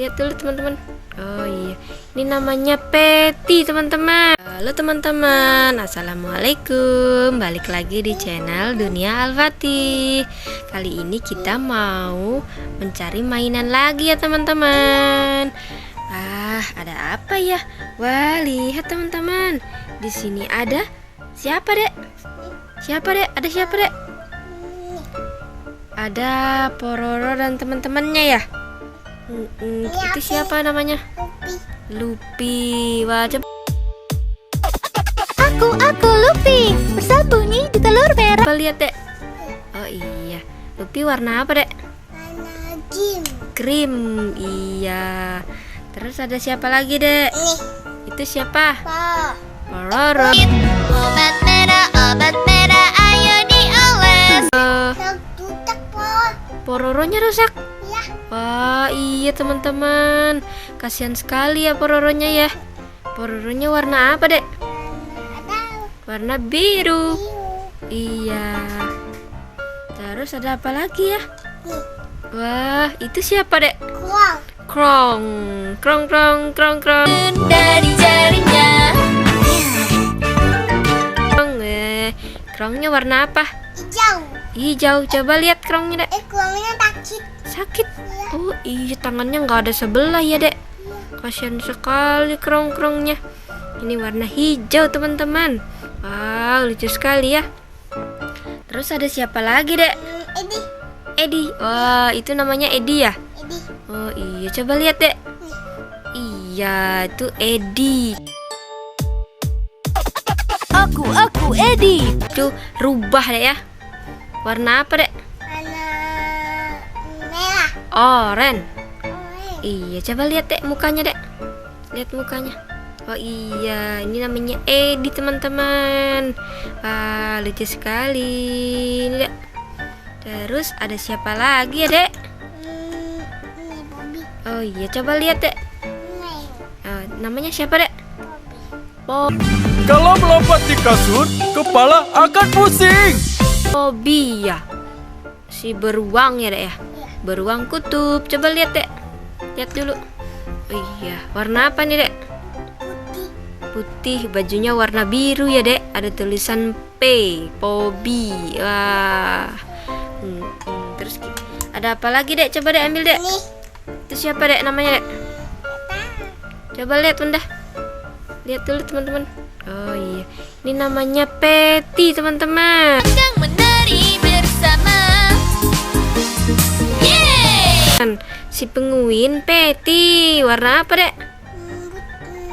Lihat dulu teman-teman. Oh iya, ini namanya Peti teman-teman. Halo teman-teman, assalamualaikum. Balik lagi di channel Dunia Al-Fatih. Kali ini kita mau mencari mainan lagi ya teman-teman. Ada apa ya? Wah, lihat teman-teman. Di sini ada siapa, Dek? Siapa, Dek? Ada siapa, Dek? Ada Pororo dan teman-temannya ya. Itu siapa namanya? Lupi. Wah, coba. Aku Lupi, bersembunyi di telur merah. Coba lihat, Dek. Oh iya, Lupi warna apa, Dek? Warna krim. Krim. Iya. Terus ada siapa lagi, Dek? Itu siapa? Pororo. Obat merah, ayo dioles. Pororonya rusak. Ya. Wah, iya teman-teman. Kasihan sekali ya Pororonya ya. Pororonya warna apa, Dek? Warna biru. Iya. Terus ada apa lagi ya? Wah, itu siapa, Dek? Krong. Krong. Dari jarinya. Krongnya warna apa? Hijau. Hijau. Coba lihat krongnya, Dek. Krongnya sakit. Sakit. Oh iya, tangannya nggak ada sebelah ya, Dek. Kasihan sekali krong-krongnya. Ini warna hijau teman-teman. Wow, lucu sekali ya. Terus ada siapa lagi, Dek? Edi. Wah, itu namanya Edi ya. Oh iya, coba lihat, Dek. Iya, itu Edi. Aku Edi. Itu rubah, Dek ya. Warna apa, Dek? Warna merah. Oren. Iya, coba lihat, Dek, mukanya, Dek. Lihat mukanya. Oh iya, ini namanya Edi teman-teman. Wah, lucu sekali. Ini, Dek. Terus ada siapa lagi ya, Dek? Oh iya, coba lihat, Dek. Oh, namanya siapa, Dek? Kalau melompat di kasur, kepala akan pusing. Bobby ya. Si beruang ya, Dek ya. Beruang kutub. Coba lihat, Dek. Lihat dulu. Oh iya, warna apa nih, Dek? Putih. Bajunya warna biru ya, Dek. Ada tulisan P, Bobby. Wah. Terus ada apa lagi, Dek? Coba, Dek, ambil, Dek. Itu siapa, Dek, namanya, Dek? Coba lihat, Bunda. Lihat dulu teman-teman. Oh iya, ini namanya Peti teman-teman. Sedang menari bersama. Yeay. Si penguin Peti warna apa, Dek?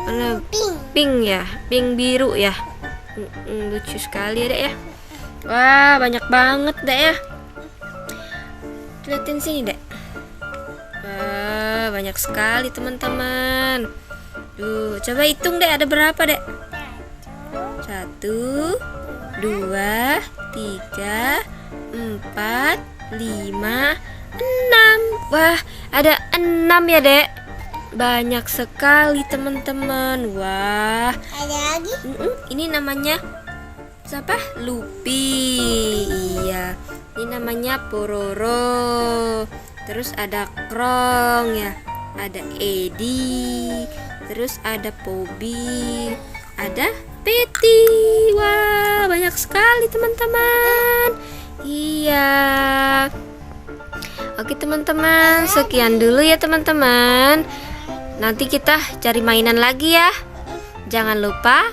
Warna pink ya, pink biru ya. Lucu sekali ya, Dek ya. Wah, banyak banget, Dek ya. Lihatin sini, Dek. Wah, banyak sekali teman-teman. Coba hitung, Dek, ada berapa, Dek? 1, 2, 3, 4, 5, 6. Wah, ada 6 ya, Dek. Banyak sekali teman-teman. Wah. Ada lagi? Ini namanya siapa? Lupi. Iya. Ini namanya Pororo. Terus ada Krong ya. Ada Edi. Terus ada Bobby. Ada Peti. Wah, banyak sekali teman-teman. Iya. Oke teman-teman, sekian dulu ya teman-teman. Nanti kita cari mainan lagi ya. Jangan lupa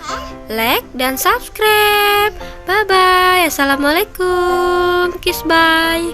like dan subscribe. Bye bye. Assalamualaikum. Kiss bye.